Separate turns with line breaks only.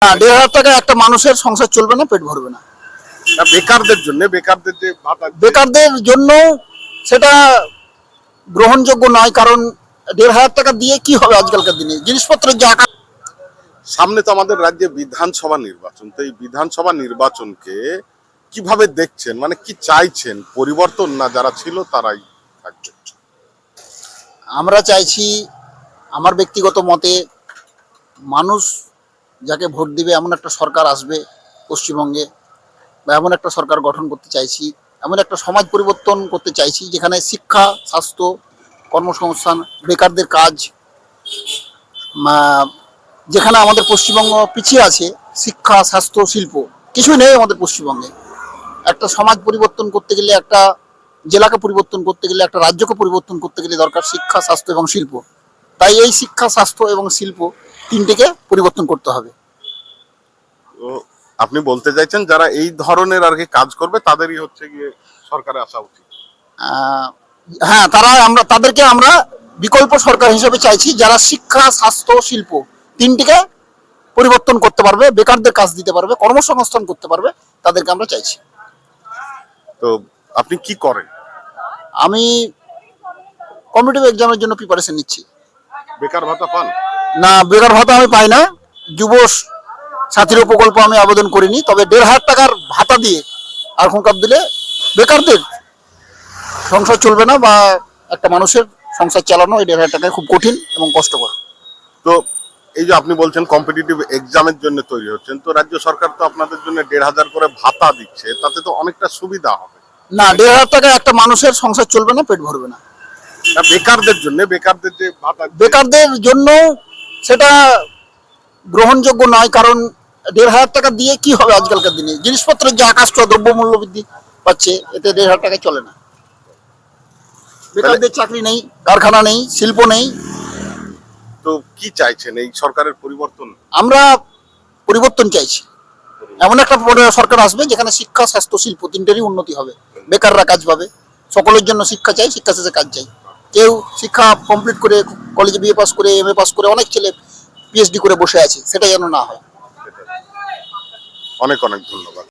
না, ১,৫০০ টাকা একটা মানুষের সংসার চলবে না, পেট ভরবে না।
বেকারদের যে ভাতা
বেকারদের জন্য সেটা গ্রহণযোগ্য নয়, কারণ ১,৫০০ টাকা দিয়ে কি হবে আজকালকার দিনে জিনিসপত্রের যে আকাশ।
সামনে তো আমাদের রাজ্যে বিধানসভা নির্বাচন, তো এই বিধানসভা নির্বাচনকে কিভাবে দেখছেন, মানে কি চাইছেন, পরিবর্তন না যারা ছিল তারাই থাকবে?
আমরা চাইছি, আমার ব্যক্তিগত মতে, মানুষ যাকে ভোট দিবে এমন একটা সরকার আসবে পশ্চিমবঙ্গে, বা এমন একটা সরকার গঠন করতে চাইছি, এমন একটা সমাজ পরিবর্তন করতে চাইছি যেখানে শিক্ষা, স্বাস্থ্য, কর্মসংস্থান, বেকারদের কাজ, যেখানে আমাদের পশ্চিমবঙ্গ পিছিয়ে আছে, শিক্ষা, স্বাস্থ্য, শিল্প কিছুই নেই আমাদের পশ্চিমবঙ্গে। একটা সমাজ পরিবর্তন করতে গেলে, একটা জেলাকে পরিবর্তন করতে গেলে, একটা রাজ্যকে পরিবর্তন করতে গেলে দরকার শিক্ষা, স্বাস্থ্য এবং শিল্প। তাই এই শিক্ষা, স্বাস্থ্য এবং শিল্প তিনটিকে পরিবর্তন করতে হবে।
তো আপনি বলতে চাইছেন যারা এই ধরনের আর কি কাজ করবে তাদেরই হচ্ছে গিয়ে সরকারে আসা উচিত?
হ্যাঁ, তাদেরকে আমরা বিকল্প সরকার হিসেবে চাইছি, যারা শিক্ষা, স্বাস্থ্য, শিল্প তিনটিকে পরিবর্তন করতে পারবে, বেকারদের কাজ দিতে পারবে, কর্মসংস্থান করতে পারবে, তাদেরকে আমরা চাইছি।
তো আপনি কি করেন?
আমি কম্পিটিটিভ এক্সামের জন্য প্রিপারেশন নিচ্ছি।
বেকার ভাতা পান?
না, বেকার ভাতা আমি পাই না। যুব সাথীর প্রকল্প আমি আবেদন করিনি, তবে ১,৫০০ টাকার ভাতা দিয়ে এখনকার দিলে বেকারদের সংসার চলবে না, বা একটা মানুষের সংসার চালানো এই ১,৫০০ টাকায় খুব কঠিন এবং কষ্টকর।
তো এই যে আপনি বলছেন কম্পিটিটিভ এক্সামের জন্য তৈরি হচ্ছেন, তো রাজ্য সরকার তো আপনাদের জন্য ১,৫০০ করে ভাতা দিচ্ছে, তাতে তো অনেকটা সুবিধা হবে।
না, ১,৫০০ টাকায় একটা মানুষের সংসার চলবে না, পেট ভরবে না।
বেকারদের যে ভাতা
বেকারদের জন্য সেটা গ্রহণযোগ্য নয়, কারণ ১,৫০০ টাকা দিয়ে কি হবে আজকালকার দিনে জিনিসপত্রের যে আকাশ ছোঁয়া দ্রব্যমূল্য বৃদ্ধি পাচ্ছে, এতে ১,৫০০ টাকায় চলে না। বেকারদের চাকরি নেই, কারখানা নেই, শিল্প নেই।
তো কি চাইছেন, এই সরকারের পরিবর্তন?
আমরা পরিবর্তন চাইছি, এমন একটা সরকার আসবে যেখানে শিক্ষা, স্বাস্থ্য, শিল্প তিনটেরই উন্নতি হবে, বেকাররা কাজ পাবে। সকলের জন্য শিক্ষা চাই, শিক্ষা শেষে কাজ চাই। কেউ শিক্ষা কমপ্লিট করে কলেজে বিএ পাস করে, এমএ পাস করে, অনেক ছেলে পিএইচডি করে বসে আছে, সেটা যেন না হয়।
অনেক অনেক ধন্যবাদ।